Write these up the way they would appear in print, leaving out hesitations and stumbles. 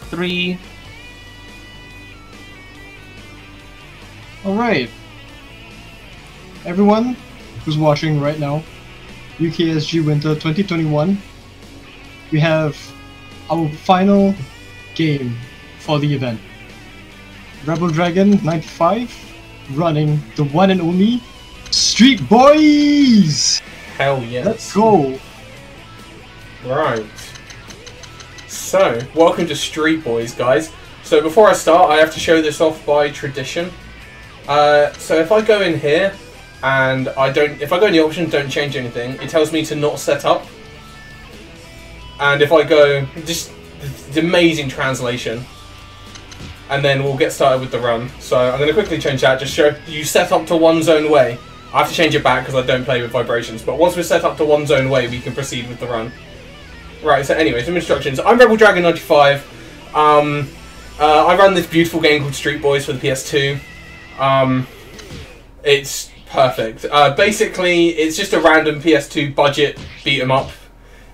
3. Alright. Everyone who's watching right now, UKSG Winter 2021, we have our final game for the event. Rebel Dragon 95 running the one and only Street Boys! Hell yes. Let's go! Right. So, welcome to Street Boys, guys. So before I start, I have to show this off by tradition. So if I go in here, and if I go in the options, don't change anything, it tells me to not set up. And if I go, just the amazing translation. And then we'll get started with the run. So I'm going to quickly change that, just show you set up to one zone way. I have to change it back because I don't play with vibrations, but once we're set up to one zone way, we can proceed with the run. Right, so anyway, some instructions. I'm Rebel Dragon 95. I run this beautiful game called Street Boys for the PS2. It's perfect. Basically, it's just a random PS2 budget beat-em-up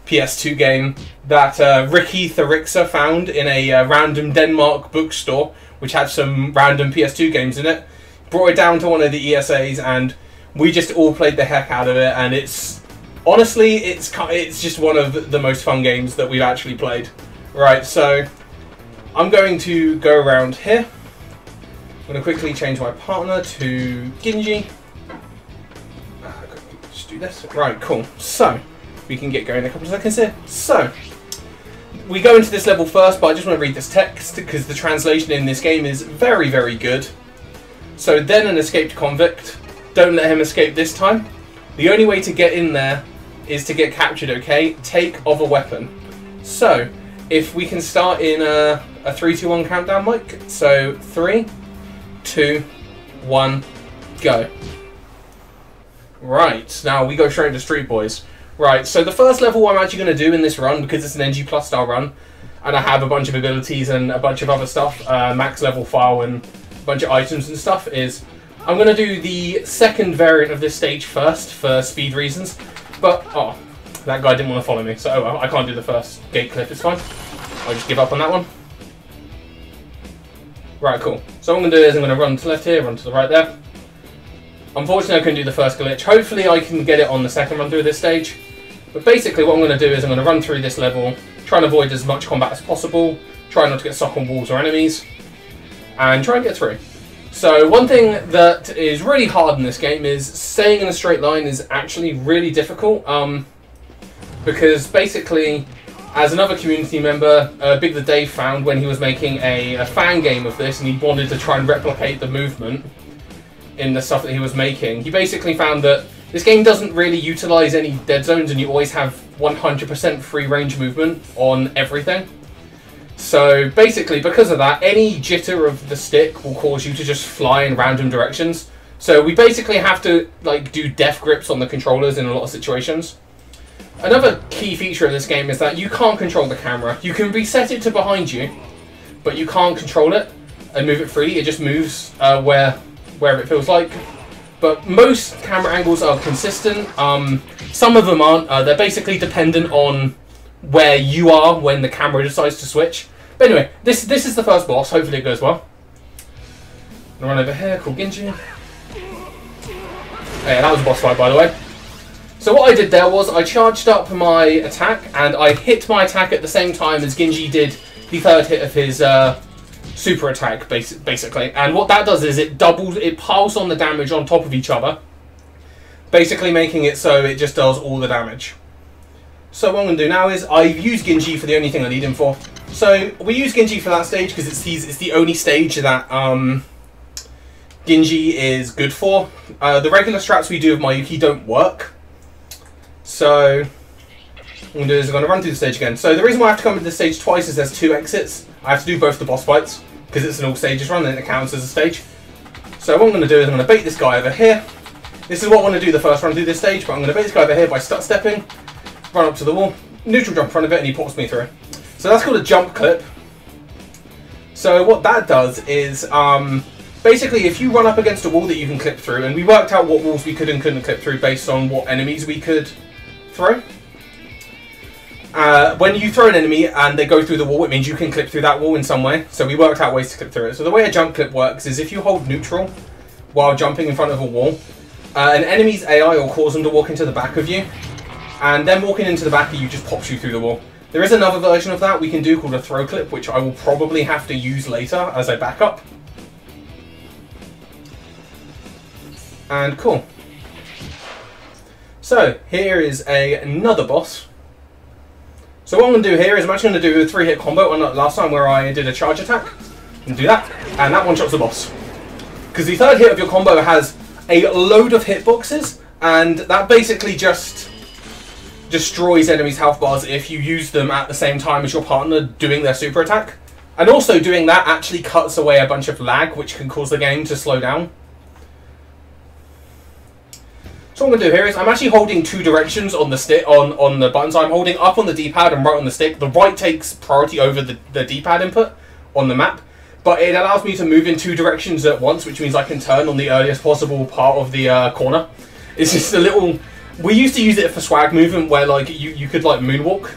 PS2 game that Ricky Therixa found in a random Denmark bookstore, which had some random PS2 games in it. Brought it down to one of the ESAs, and we just all played the heck out of it, and it's... honestly, it's just one of the most fun games that we've actually played. Right, so I'm going to go around here. I'm going to quickly change my partner to Ginji. Just do this. Right, cool. So, we can get going in a couple of seconds here. So, we go into this level first, but I just want to read this text because the translation in this game is very, very good. So, then an escaped convict. Don't let him escape this time. The only way to get in there is to get captured, okay? Take of a weapon. So, if we can start in a 3, 2, 1 countdown, Mike. So, 3, 2, 1, go. Right, now we go straight into Street Boys. Right, so the first level I'm actually going to do in this run, because it's an NG Plus style run, and I have a bunch of abilities and a bunch of other stuff, max level file and a bunch of items and stuff, is I'm going to do the second variant of this stage first, for speed reasons. But, oh, that guy didn't want to follow me, so oh well, I can't do the first gate cliff, it's fine. I'll just give up on that one. Right, cool. So what I'm going to do is I'm going to run to the left here, run to the right there. Unfortunately, I couldn't do the first glitch. Hopefully I can get it on the second run through this stage. But basically what I'm going to do is I'm going to run through this level, try and avoid as much combat as possible, try not to get stuck on walls or enemies, and try and get through. So one thing that is really hard in this game is staying in a straight line is actually really difficult, because basically, as another community member, Big the Dave found when he was making a fan game of this and he wanted to try and replicate the movement in the stuff that he was making, he basically found that this game doesn't really utilise any dead zones and you always have 100% free range movement on everything. So basically, because of that, any jitter of the stick will cause you to just fly in random directions. So we basically have to like do death grips on the controllers in a lot of situations. Another key feature of this game is that you can't control the camera. You can reset it to behind you, but you can't control it and move it freely. It just moves wherever it feels like. But most camera angles are consistent. Some of them aren't. They're basically dependent on where you are when the camera decides to switch. But anyway, this is the first boss. Hopefully it goes well. I'm gonna run over here, called Ginji. Yeah, that was a boss fight, by the way. So what I did there was I charged up my attack and I hit my attack at the same time as Ginji did the third hit of his super attack, basically. And what that does is it piles on the damage on top of each other, basically making it so it just does all the damage. So what I'm going to do now is I've used Ginji for the only thing I need him for. So we use Ginji for that stage because it's the only stage that Ginji is good for. The regular strats we do with Mayuki don't work. So what I'm going to do is I'm going to run through the stage again. So the reason why I have to come to this stage twice is there's 2 exits. I have to do both the boss fights because it's an all stages run and it counts as a stage. So what I'm going to do is I'm going to bait this guy over here. This is what I want to do the first run through this stage, but I'm going to bait this guy over here by stepping. Run up to the wall, neutral jump in front of it, and he ports me through. So that's called a jump clip. So what that does is, basically if you run up against a wall that you can clip through, and we worked out what walls we could and couldn't clip through based on what enemies we could throw. When you throw an enemy and they go through the wall, it means you can clip through that wall in some way. So we worked out ways to clip through it. So the way a jump clip works is if you hold neutral while jumping in front of a wall, an enemy's AI will cause them to walk into the back of you. And then walking into the back of you just pops you through the wall. There is another version of that we can do called a throw clip, which I will probably have to use later as I back up. And cool. So here is another boss. So what I'm going to do here is I'm actually going to do a 3-hit combo, unlike last time where I did a charge attack. I'm going to do that, and that one shots the boss. Because the third hit of your combo has a load of hitboxes, and that basically just destroys enemies' health bars if you use them at the same time as your partner doing their super attack. And also doing that actually cuts away a bunch of lag, which can cause the game to slow down. So what I'm going to do here is I'm actually holding 2 directions on the stick on the buttons. I'm holding up on the D-pad and right on the stick. The right takes priority over the D-pad input on the map, but it allows me to move in 2 directions at once, which means I can turn on the earliest possible part of the corner. It's just a little... We used to use it for swag movement where like you could like moonwalk.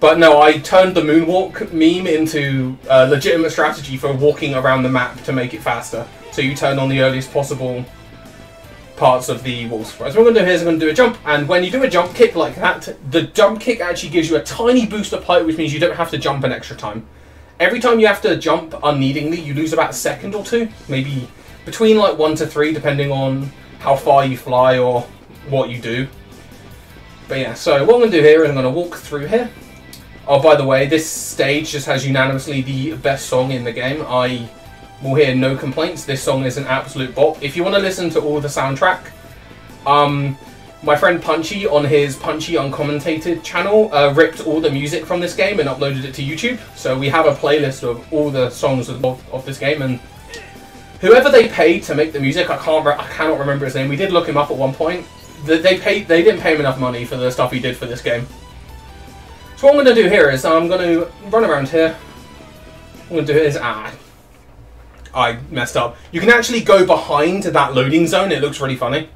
But no, I turned the moonwalk meme into a legitimate strategy for walking around the map to make it faster. So you turn on the earliest possible parts of the walls. Right, so what I'm going to do here is I'm going to do a jump, and when you do a jump kick like that, the jump kick actually gives you a tiny boost of height, which means you don't have to jump an extra time. Every time you have to jump unneedingly, you lose about a second or 2, maybe between like 1 to 3, depending on how far you fly or what you do. But yeah, so what I'm going to do here is I'm going to walk through here. Oh, by the way, this stage just has unanimously the best song in the game. I will hear no complaints. This song is an absolute bop. If you want to listen to all the soundtrack, my friend Punchy on his Punchy Uncommentated channel ripped all the music from this game and uploaded it to YouTube. So we have a playlist of all the songs of this game, and whoever they paid to make the music, I cannot remember his name. We did look him up at one point. They didn't pay him enough money for the stuff he did for this game. So what I'm going to do here is I'm going to run around here. What I'm going to do is I messed up. You can actually go behind that loading zone. It looks really funny.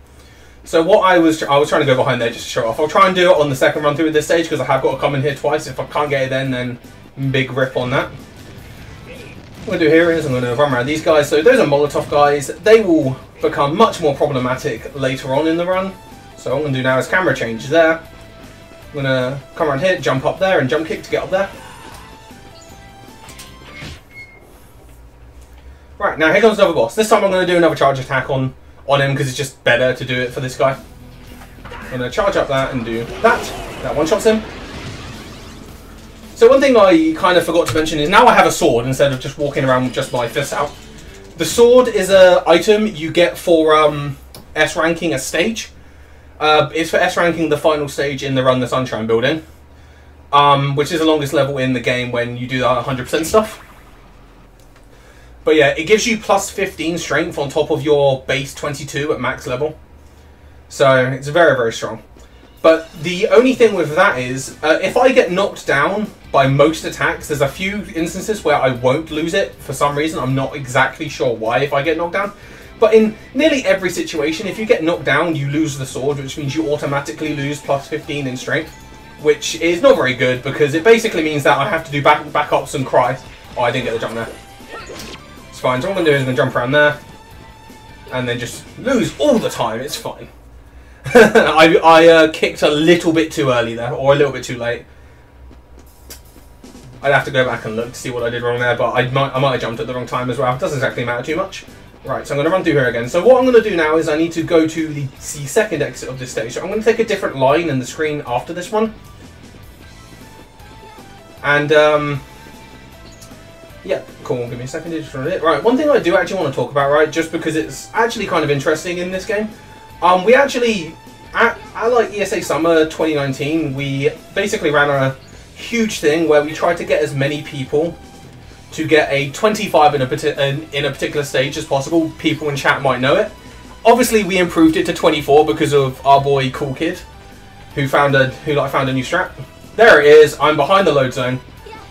So what I was trying to go behind there just to show off. I'll try and do it on the second run through of this stage because I have got to come in here twice. If I can't get it then big rip on that. What I'm going to do here is I'm going to run around these guys. So those are Molotov guys. They will become much more problematic later on in the run. So what I'm going to do now is camera change there. I'm going to come around here, jump up there and jump kick to get up there. Right, now here comes another boss. This time I'm going to do another charge attack on him because it's just better to do it for this guy. I'm going to charge up that and do that. That one-shots him. So one thing I kind of forgot to mention is now I have a sword instead of just walking around with just my fists out. The sword is an item you get for S ranking a stage. It's for S ranking the final stage in the Run the Sunshine building, which is the longest level in the game when you do the 100% stuff. But yeah, it gives you plus 15 strength on top of your base 22 at max level. So it's very, very strong. But the only thing with that is, if I get knocked down by most attacks, there's a few instances where I won't lose it for some reason. I'm not exactly sure why if I get knocked down. But in nearly every situation, if you get knocked down, you lose the sword, which means you automatically lose plus 15 in strength. Which is not very good, because it basically means that I have to do backups and cry. Oh, I didn't get the jump there. It's fine. So what I'm going to do is I'm going to jump around there. And then just lose all the time. It's fine. I kicked a little bit too early there, or a little bit too late. I'd have to go back and look to see what I did wrong there, but I might have jumped at the wrong time as well. It doesn't exactly matter too much. Right, so I'm going to run through here again. So what I'm going to do now is I need to go to the second exit of this stage. So I'm going to take a different line in the screen after this one. And, yeah, cool. Give me a second to just run it. Right, one thing I do actually want to talk about, right, just because it's actually kind of interesting in this game. We actually, at like ESA Summer 2019, we basically ran a huge thing where we tried to get as many people to get a 25 in a particular stage as possible. People in chat might know it. Obviously, we improved it to 24 because of our boy Cool Kid, who found a new strat. There it is. I'm behind the load zone.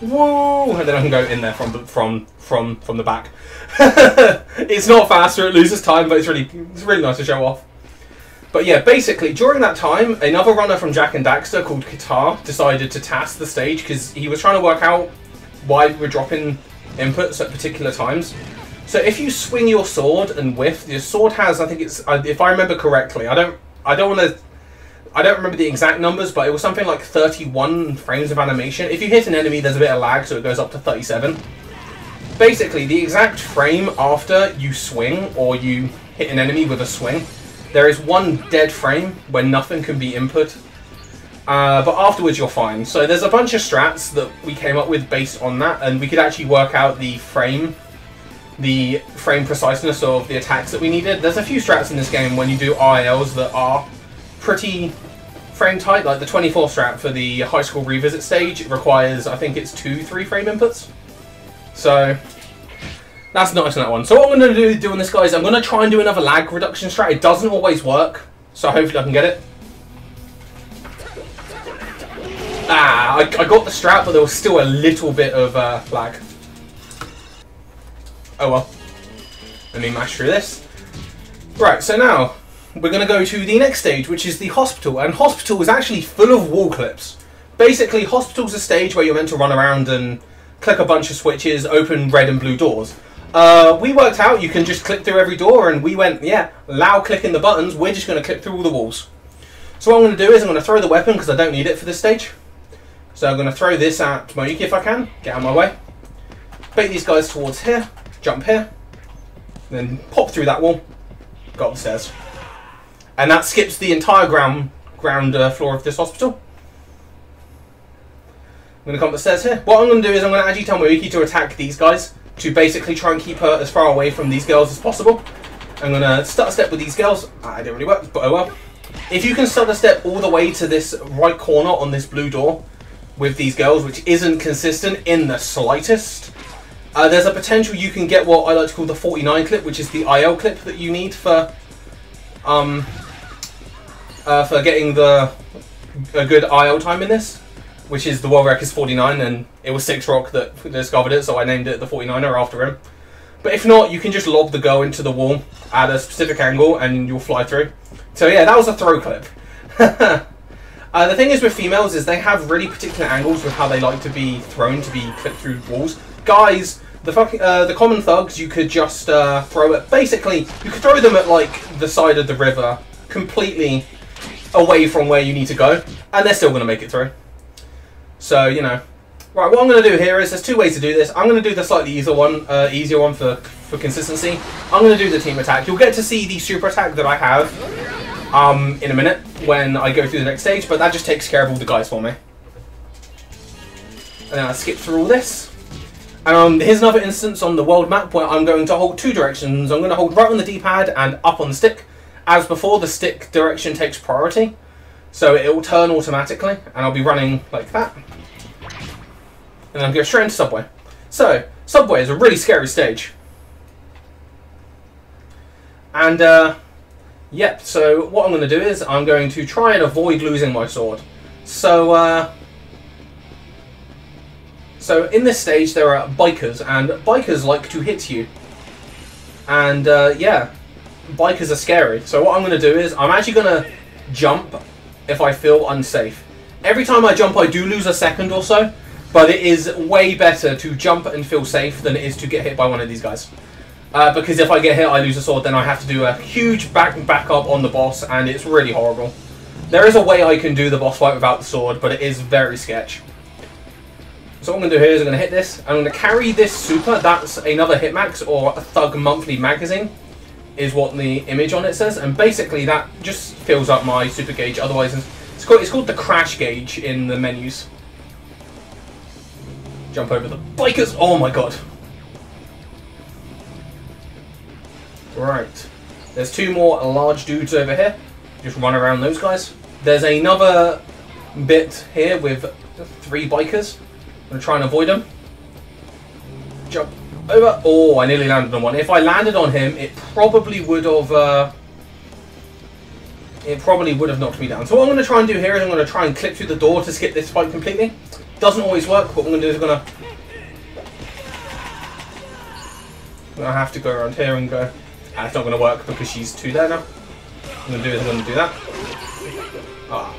Whoa! And then I can go in there from the back. It's not faster. It loses time, but it's really nice to show off. But yeah, basically, during that time, another runner from Jak and Daxter called Kitar decided to task the stage because he was trying to work out why we're dropping inputs at particular times. So if you swing your sword and whiff, your sword has, I think it's, if I remember correctly, I don't remember the exact numbers, but it was something like 31 frames of animation. If you hit an enemy, there's a bit of lag, so it goes up to 37. Basically, the exact frame after you swing, or you hit an enemy with a swing, there is one dead frame where nothing can be input. But afterwards you're fine. So there's a bunch of strats that we came up with based on that, and we could actually work out the frame preciseness of the attacks that we needed. There's a few strats in this game when you do RLs that are pretty frame tight, like the 24 strat for the High School Revisit stage requires, I think it's 2-3 frame inputs. So that's nice on that one. So what I'm going to do on this, guys, I'm going to try and do another lag reduction strat. It doesn't always work, so hopefully I can get it. I got the strat, but there was still a little bit of lag. Oh well. Let me mash through this. Right, so now we're going to go to the next stage, which is the hospital. And hospital is actually full of wall clips. Basically, hospital's a stage where you're meant to run around and click a bunch of switches, open red and blue doors. We worked out you can just click through every door, and we went, yeah, loud clicking the buttons, we're just going to click through all the walls. So what I'm going to do is I'm going to throw the weapon because I don't need it for this stage. So I'm going to throw this at Moiki if I can, get out of my way. Bait these guys towards here, jump here, then pop through that wall, go up the stairs. And that skips the entire ground floor of this hospital. I'm going to come up the stairs here. What I'm going to do is I'm going to actually tell Moiki to attack these guys to basically try and keep her as far away from these girls as possible. I'm going to start a step with these girls. It didn't really work, but oh well. If you can start a step all the way to this right corner on this blue door with these girls, which isn't consistent in the slightest, there's a potential you can get what I like to call the 49 clip, which is the IL clip that you need for getting a good IL time in this, which is the world record is 49, and it was Six Rock that discovered it, so I named it the 49er after him. But if not, you can just lob the girl into the wall at a specific angle and you'll fly through. So yeah, that was a throw clip. The thing is with females is they have really particular angles with how they like to be thrown, to be clipped through walls. Guys, the common thugs you could just throw it. Basically, you could throw them at like the side of the river, completely away from where you need to go, and they're still going to make it through. So, you know. Right, what I'm going to do here is, there's two ways to do this. I'm going to do the slightly easier one for consistency. I'm going to do the team attack. You'll get to see the super attack that I have in a minute when I go through the next stage, but that just takes care of all the guys for me. And then I skip through all this. And here's another instance on the world map where I'm going to hold two directions. I'm going to hold right on the D-pad and up on the stick. As before, the stick direction takes priority, so it will turn automatically, and I'll be running like that. And then I'll go straight into Subway. So, Subway is a really scary stage. And, yep, so what I'm going to do is I'm going to try and avoid losing my sword. So in this stage there are bikers, and bikers like to hit you. And, yeah, bikers are scary. So what I'm going to do is I'm actually going to jump if I feel unsafe. Every time I jump I do lose a second or so, but it is way better to jump and feel safe than it is to get hit by one of these guys. Because if I get hit, I lose a sword, then I have to do a huge back up on the boss, and it's really horrible. There is a way I can do the boss fight without the sword, but it is very sketch. So what I'm going to do here is I'm going to hit this. I'm going to carry this super. That's another Hitmax, or a Thug Monthly magazine, is what the image on it says. And basically that just fills up my super gauge. Otherwise, it's called the crash gauge in the menus. Jump over the bikers. Oh my god. Right. There's two more large dudes over here. Just run around those guys. There's another bit here with 3 bikers. I'm going to try and avoid them. Jump over. Oh, I nearly landed on one. If I landed on him, it probably would have knocked me down. So what I'm going to try and do here is I'm going to try and clip through the door to skip this fight completely. Doesn't always work, but what I'm going to do is I'm going to have to go around here and go. It's not going to work because she's 2 there now. I'm going to do is I'm going to do that. Ah.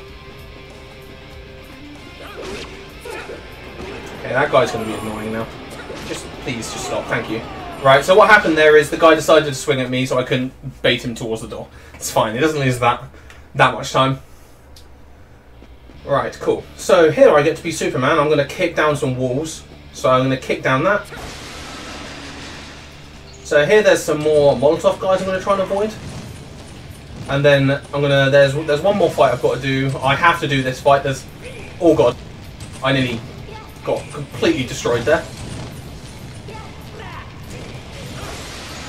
Okay, that guy's going to be annoying now. Please, just stop. Thank you. Right, so what happened there is the guy decided to swing at me, so I couldn't bait him towards the door. It's fine. It doesn't lose that much time. Right, cool. So here I get to be Superman. I'm going to kick down some walls. So I'm going to kick down that. So here there's some more Molotov guys I'm going to try and avoid. And then I'm going to... There's one more fight I've got to do. I have to do this fight. Oh god. I nearly got completely destroyed there.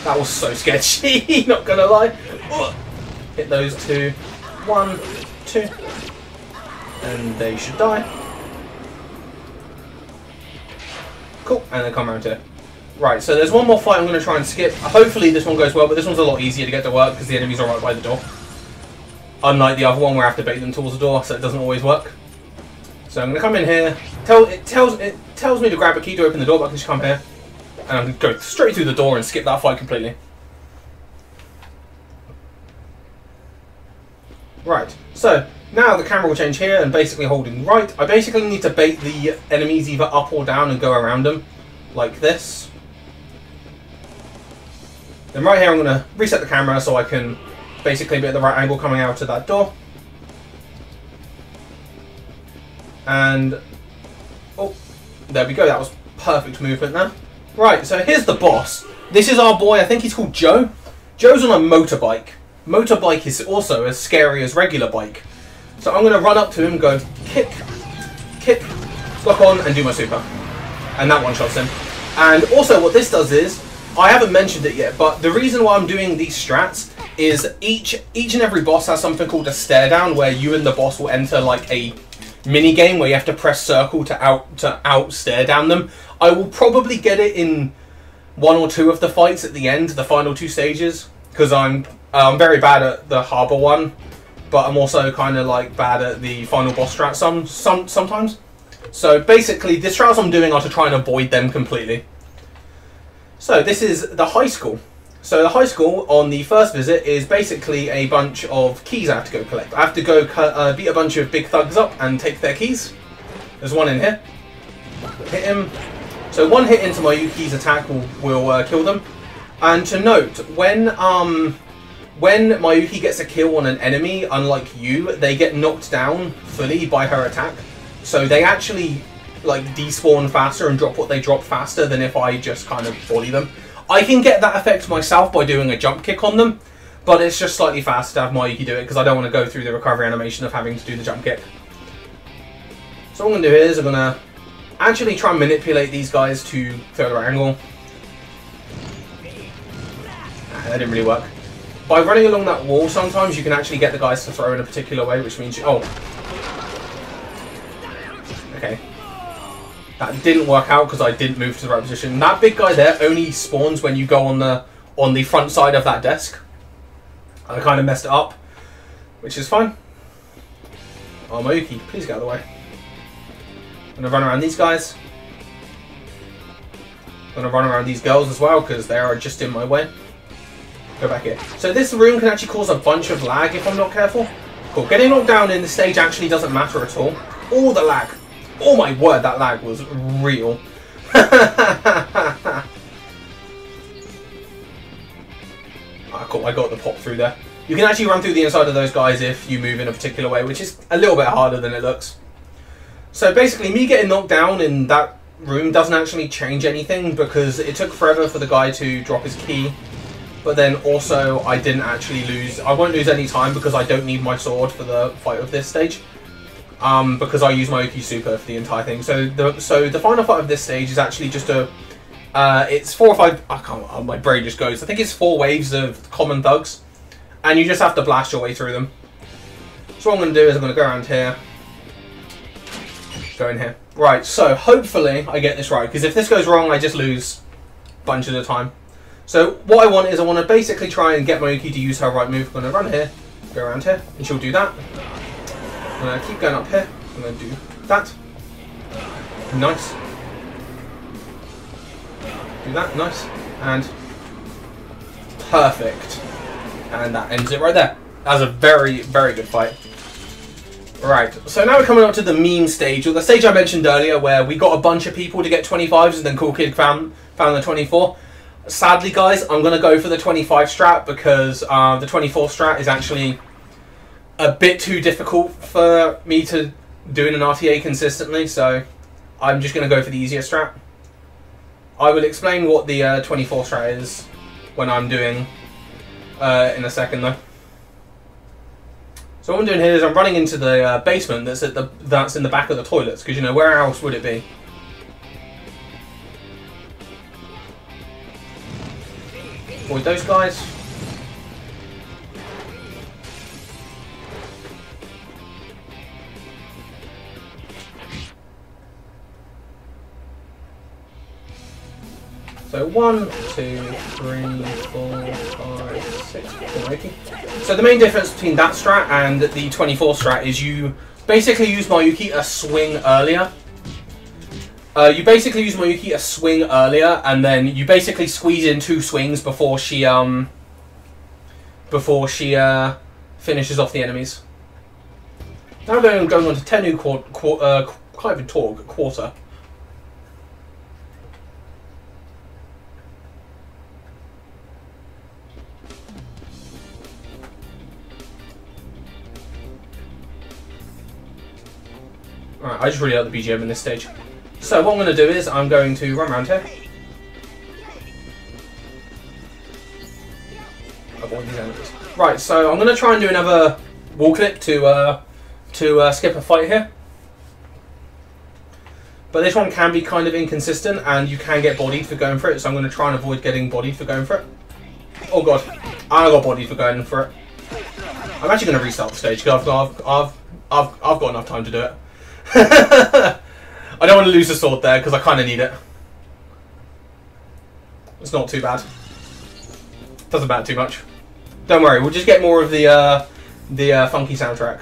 That was so sketchy, not gonna lie. Hit those two. 1, 2. And they should die. Cool, and then come around here. Right, so there's one more fight I'm going to try and skip. Hopefully this one goes well, but this one's a lot easier to get to work because the enemies are right by the door. Unlike the other one where I have to bait them towards the door, so it doesn't always work. So I'm going to come in here. It tells me to grab a key to open the door, but I can just come here. And I'm going to go straight through the door and skip that fight completely. Right, so now the camera will change here and basically holding right. I basically need to bait the enemies either up or down and go around them, like this. Then right here I'm going to reset the camera so I can basically be at the right angle coming out of that door. And, oh, there we go, that was perfect movement there. Right, so here's the boss. This is our boy, I think he's called Joe. Joe's on a motorbike. Motorbike is also as scary as regular bike. So I'm going to run up to him, go kick, kick, lock on, and do my super. And that one-shots him. And also what this does is, I haven't mentioned it yet, but the reason why I'm doing these strats is each and every boss has something called a stare down, where you and the boss will enter like a mini game where you have to press circle to out stare down them. I will probably get it in 1 or 2 of the fights at the end, the final 2 stages, because I'm very bad at the harbour one, but I'm also kind of like bad at the final boss strat sometimes. So basically, the strats I'm doing are to try and avoid them completely. So this is the high school. So the high school on the first visit is basically a bunch of keys I have to go collect. I have to go beat a bunch of big thugs up and take their keys. There's one in here. Hit him. So 1 hit into Mayuki's attack will kill them. And to note, when Mayuki gets a kill on an enemy, unlike you, they get knocked down fully by her attack. So they actually like despawn faster and drop what they drop faster than if I just kind of volley them. I can get that effect myself by doing a jump kick on them, but it's just slightly faster to have Mayuki do it because I don't want to go through the recovery animation of having to do the jump kick. So what I'm going to do is I'm going to actually try and manipulate these guys to further angle. That didn't really work. By running along that wall, sometimes you can actually get the guys to throw in a particular way, which means you... Oh. Okay. That didn't work out because I didn't move to the right position. That big guy there only spawns when you go on the front side of that desk. I kind of messed it up, which is fine. Oh, Mayuki, please get out of the way. I'm going to run around these guys. I'm going to run around these girls as well because they are just in my way. Go back here. So this room can actually cause a bunch of lag if I'm not careful. Cool. Getting knocked down in the stage actually doesn't matter at all. All the lag. Oh my word, that lag was real. Ah, cool, I got the pop through there. You can actually run through the inside of those guys if you move in a particular way, which is a little bit harder than it looks. So basically, me getting knocked down in that room doesn't actually change anything because it took forever for the guy to drop his key. But then also, I didn't actually lose. I won't lose any time because I don't need my sword for the fight of this stage. Because I use my Mayuki super for the entire thing. So the final fight of this stage is actually just a... it's 4 or 5... I can't... my brain just goes. I think it's 4 waves of common thugs. And you just have to blast your way through them. So what I'm going to do is I'm going to go around here. Go in here. Right, so hopefully I get this right. Because if this goes wrong, I just lose bunches of time. So what I want is I want to basically try and get Mayuki to use her right move. I'm going to run here, go around here, and she'll do that. I'm going to keep going up here. I'm going to do that. Nice. Do that. Nice. And perfect. And that ends it right there. That was a very, very good fight. Right, so now we're coming up to the meme stage, or the stage I mentioned earlier where we got a bunch of people to get 25s and then Cool Kid found the 24. Sadly, guys, I'm going to go for the 25 strat because the 24 strat is actually a bit too difficult for me to do in an RTA consistently, so I'm just going to go for the easier strat. I will explain what the 24 strat is when I'm doing in a second, though. So what I'm doing here is I'm running into the basement that's in the back of the toilets, because, you know, where else would it be? Avoid those guys. So 1, 2, 3, 4, 5, 6, okay. So the main difference between that strat and the 24 strat is you basically use Mayuki a swing earlier. And then you basically squeeze in 2 swings before she finishes off the enemies. Now going on to Tennu Clive Torg Quarter. Alright, I just really like the BGM in this stage. So what I'm going to do is I'm going to run around here. Avoid these enemies. Right, so I'm going to try and do another wall clip to skip a fight here. But this one can be kind of inconsistent and you can get bodied for going for it, so I'm going to try and avoid getting bodied for going for it. Oh god, I got bodied for going for it. I'm actually going to restart the stage because I've got enough time to do it. I don't want to lose the sword there because I kind of need it. It's not too bad. Doesn't matter too much. Don't worry, we'll just get more of the funky soundtrack.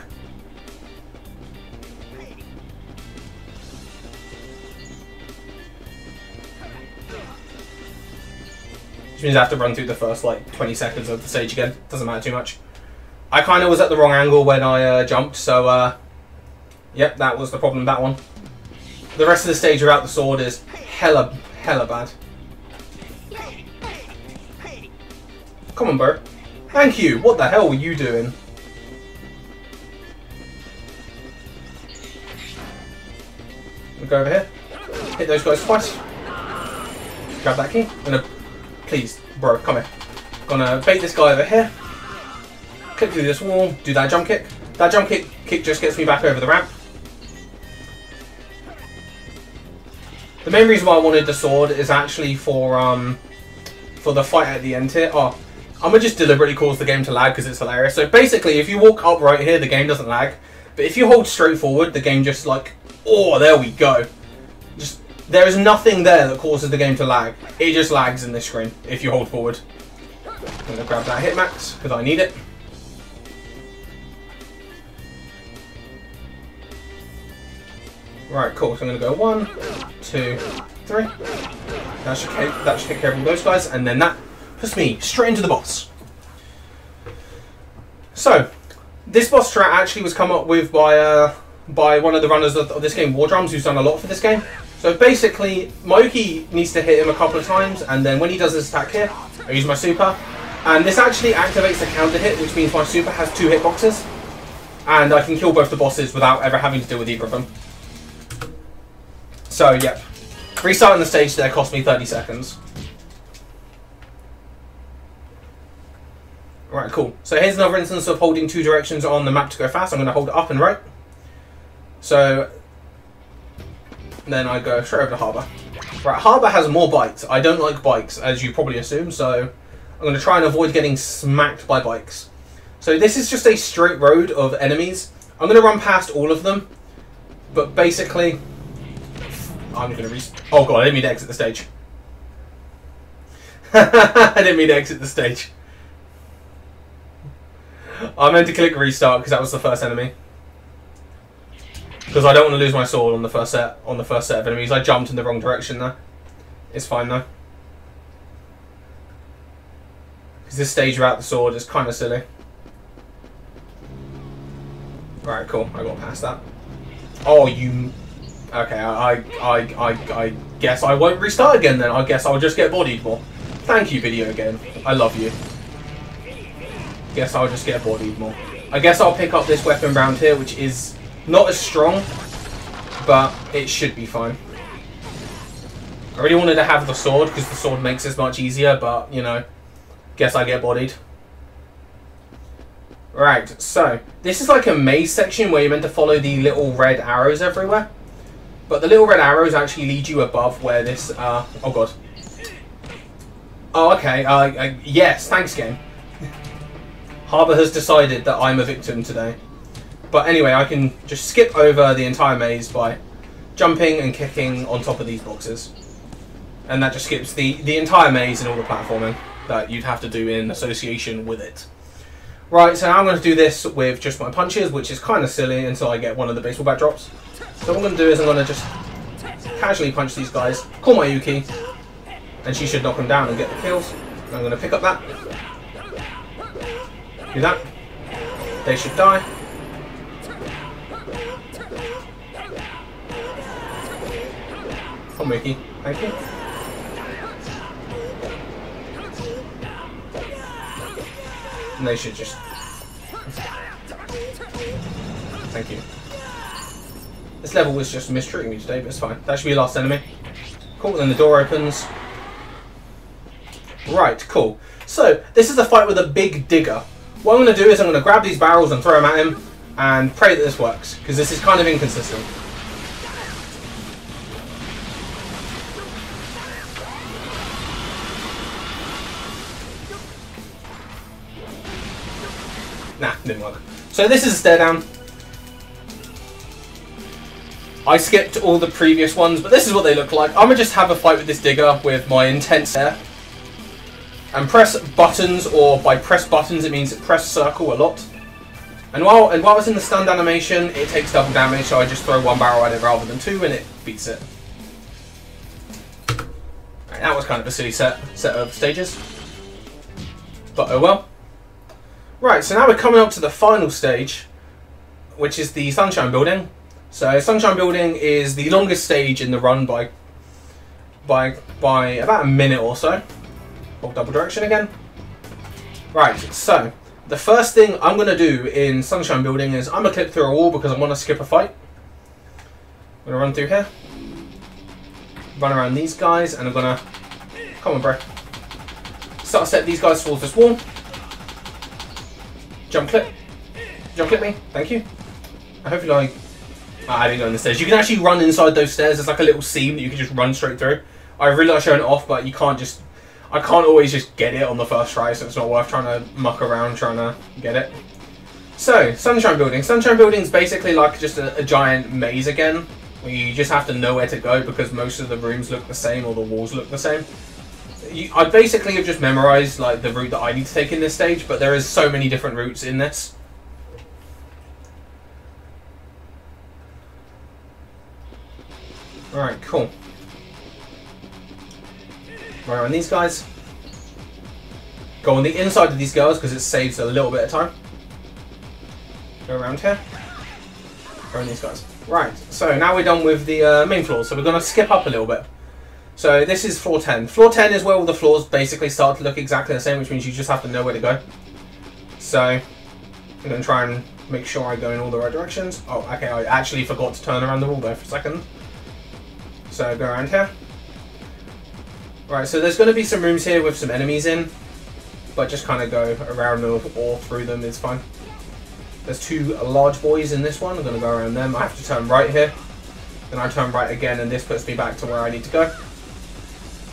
Which means I have to run through the first like 20 seconds of the stage again. Doesn't matter too much. I kind of was at the wrong angle when I jumped, so yep, that was the problem, that one. The rest of the stage without the sword is hella bad. Come on, bro. Thank you! What the hell were you doing? We'll go over here. Hit those guys twice. Grab that key. I'm gonna... Please, bro, come here. Gonna bait this guy over here. Click through this wall. Do that jump kick. That jump kick just gets me back over the ramp. The main reason why I wanted the sword is actually for the fight at the end here. Oh, I'm gonna just deliberately cause the game to lag because it's hilarious. So basically, if you walk up right here, the game doesn't lag. But if you hold straight forward, the game just like, oh, there we go. Just there is nothing there that causes the game to lag. It just lags in this screen if you hold forward. I'm gonna grab that hitmax because I need it. Right, cool. So I'm going to go 1, 2, 3. That should take care of all those guys, and then that puts me straight into the boss. So, this boss strat actually was come up with by one of the runners of this game, War Drums, who's done a lot for this game. So basically, Mayuki needs to hit him a couple of times, and then when he does his attack here, I use my super, and this actually activates the counter hit, which means my super has 2 hitboxes, and I can kill both the bosses without ever having to deal with either of them. So, yep. Restarting the stage there cost me 30 seconds. Right, cool. So here's another instance of holding 2 directions on the map to go fast. I'm going to hold it up and right. So, then I go straight over to Harbour. Right, Harbour has more bikes. I don't like bikes, as you probably assume, so I'm going to try and avoid getting smacked by bikes. So this is just a straight road of enemies. I'm going to run past all of them, but basically... I'm going to oh god, I didn't mean to exit the stage. I didn't mean to exit the stage. I meant to click restart because that was the first enemy. Because I don't want to lose my sword on the first set of enemies. I jumped in the wrong direction there. It's fine though. Because this stage without the sword is kind of silly. Right, cool. I got past that. Oh, you... Okay, I guess I won't restart again then. I guess I'll just get bodied more. Thank you, video game. I love you. Guess I'll just get bodied more. I guess I'll pick up this weapon round here, which is not as strong, but it should be fine. I really wanted to have the sword, because the sword makes this much easier, but, you know, guess I get bodied. Right, so, this is like a maze section where you're meant to follow the little red arrows everywhere. But the little red arrows actually lead you above where this, oh god. Oh, okay, yes, thanks game. Harbour has decided that I'm a victim today. But anyway, I can just skip over the entire maze by jumping and kicking on top of these boxes. And that just skips the entire maze and all the platforming that you'd have to do in association with it. Right, so now I'm going to do this with just my punches, which is kind of silly until I get one of the baseball bat drops. So what I'm going to do is I'm going to just casually punch these guys, call my Yuki, and she should knock them down and get the kills. I'm going to pick up that. Do that. They should die. Come Yuki, thank you. And they should just... Thank you. This level was just mistreating me today, but it's fine. That should be the last enemy. Cool, then the door opens. Right, cool. So, this is a fight with a big digger. What I'm going to do is I'm going to grab these barrels and throw them at him, and pray that this works, because this is kind of inconsistent. Nah, didn't work. So this is a stare down. I skipped all the previous ones, but this is what they look like. I'm going to just have a fight with this digger with my intense stare. And press buttons, or by press buttons it means press circle a lot. And while it's in the stunned animation, it takes double damage, so I just throw one barrel at it rather than two, and it beats it. Right, that was kind of a silly set of stages. But oh well. Right, so now we're coming up to the final stage, which is the Sunshine Building. So Sunshine Building is the longest stage in the run by about a minute or so. Hold double direction again. Right, so the first thing I'm going to do in Sunshine Building is I'm going to clip through a wall because I want to skip a fight. I'm going to run through here. Run around these guys, and I'm going to... Come on, bro. Start to set these guys towards this wall. Jump clip. Jump clip me. Thank you. I hope you like... I didn't go in the stairs. You can actually run inside those stairs. There's like a little seam that you can just run straight through. I really like showing it off, but you can't just... I can't always just get it on the first try, so it's not worth trying to muck around trying to get it. So, Sunshine Building. Sunshine Building is basically like just a giant maze again, where you just have to know where to go because most of the rooms look the same or the walls look the same. I basically have just memorized like the route that I need to take in this stage, but there is so many different routes in this. Alright, cool. Right around these guys. Go on the inside of these girls because it saves a little bit of time. Go around here. Go around these guys. Right, so now we're done with the main floors, so we're going to skip up a little bit. So this is floor 10. Floor 10 is where all the floors basically start to look exactly the same, which means you just have to know where to go. So I'm going to try and make sure I go in all the right directions. Oh, okay, I actually forgot to turn around the wall there for a second. So go around here. Right, so there's going to be some rooms here with some enemies in, but just kind of go around or through them is fine. There's two large boys in this one. I'm going to go around them. I have to turn right here. Then I turn right again, and this puts me back to where I need to go.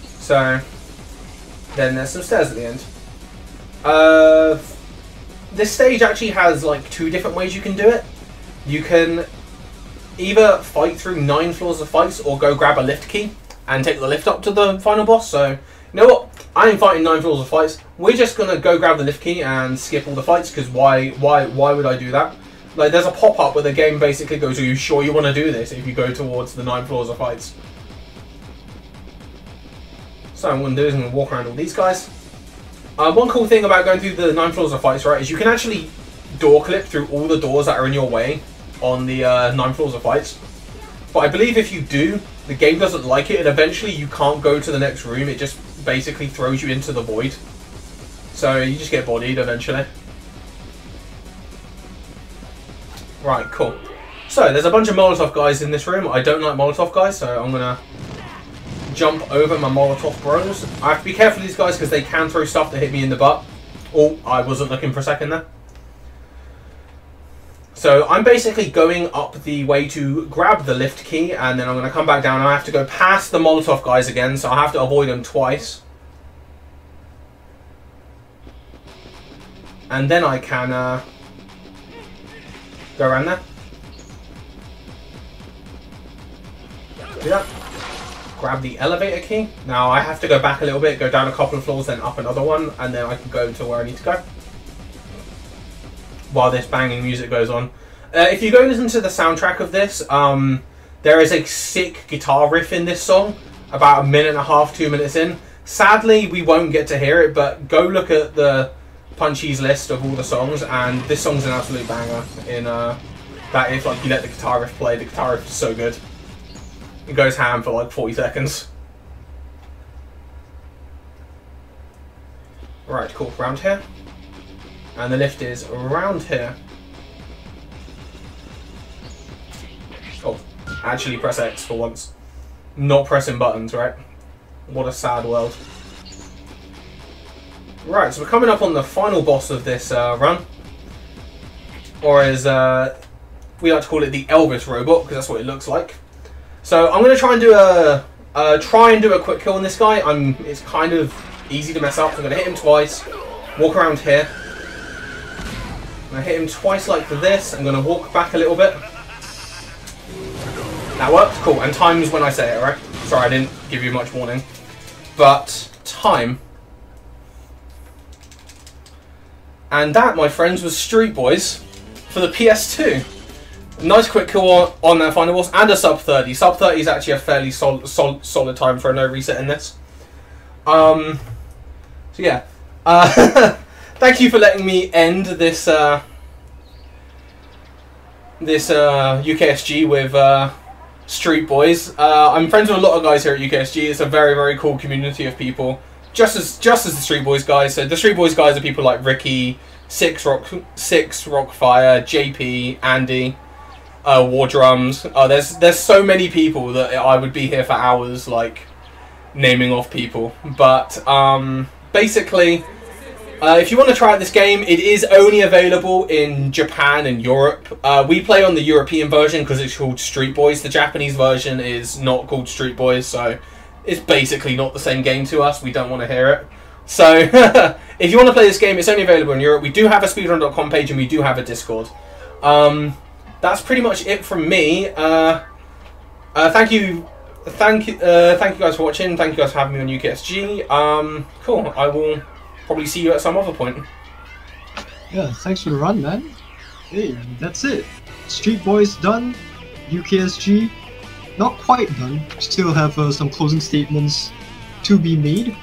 So then there's some stairs at the end. This stage actually has like two different ways you can do it. You can either fight through 9 floors of fights or go grab a lift key and take the lift up to the final boss. So, you know what? I ain't fighting 9 floors of fights. We're just going to go grab the lift key and skip all the fights, because why would I do that? Like, there's a pop-up where the game basically goes, are you sure you want to do this if you go towards the 9 floors of fights? So what I'm going to do is I'm going to walk around all these guys. One cool thing about going through the 9 floors of fights, right, is you can actually door clip through all the doors that are in your way on the 9 floors of fights. But I believe if you do, the game doesn't like it, and eventually you can't go to the next room. It just basically throws you into the void. So you just get bodied eventually. Right, cool. So there's a bunch of Molotov guys in this room. I don't like Molotov guys, so I'm gonna jump over my Molotov bros. I have to be careful of these guys because they can throw stuff that hit me in the butt. Oh, I wasn't looking for a second there. So I'm basically going up the way to grab the lift key, and then I'm going to come back down. I have to go past the Molotov guys again, so I have to avoid them twice. And then I can go around there. Do that. Grab the elevator key. Now I have to go back a little bit, go down a couple of floors, then up another one, and then I can go to where I need to go. While this banging music goes on. If you go listen to the soundtrack of this, there is a sick guitar riff in this song, about 1.5 minutes, 2 minutes in. Sadly, we won't get to hear it, but go look at the Punchy's list of all the songs, and this song's an absolute banger. In that, if like you let the guitar riff play, the guitar riff is so good. It goes ham for like 40 seconds. Right, cool. Round here. And the lift is around here. Oh, actually press X for once. Not pressing buttons, right? What a sad world. Right, so we're coming up on the final boss of this run. Or as we like to call it, the Elvis robot, because that's what it looks like. So I'm going to try and do a quick kill on this guy. It's kind of easy to mess up. I'm going to hit him twice, walk around here. I'm going to hit him twice like this. I'm going to walk back a little bit. That worked. Cool. And time's when I say it, right? Sorry, I didn't give you much warning. But time. And that, my friends, was Street Boys for the PS2. Nice quick kill on that final boss. And a sub 30. Sub 30 is actually a fairly solid time for a no reset in this. So yeah. Thank you for letting me end this UKSG with Street Boys. I'm friends with a lot of guys here at UKSG. It's a very, very cool community of people, just as the Street Boys guys. So the Street Boys guys are people like Ricky, Six Rockfire, JP, Andy, War Drums. There's so many people that I would be here for hours, like naming off people. But basically. If you want to try out this game, it is only available in Japan and Europe. We play on the European version because it's called Street Boys. The Japanese version is not called Street Boys, so it's basically not the same game to us. We don't want to hear it. So, if you want to play this game, it's only available in Europe. We do have a speedrun.com page and we do have a Discord. That's pretty much it from me. Thank you guys for watching. Thank you guys for having me on UKSG. Cool. I will probably see you at some other point. Yeah, thanks for the run, man. Hey, that's it. Street Boys done. UKSG not quite done. Still have some closing statements to be made.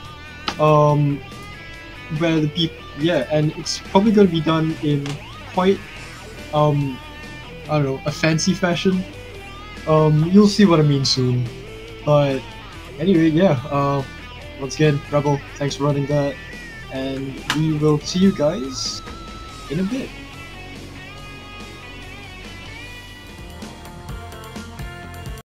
Where the people, yeah, and it's probably going to be done in quite, I don't know, a fancy fashion. You'll see what I mean soon. But anyway, yeah. Once again, Rebel, thanks for running that. And we will see you guys in a bit.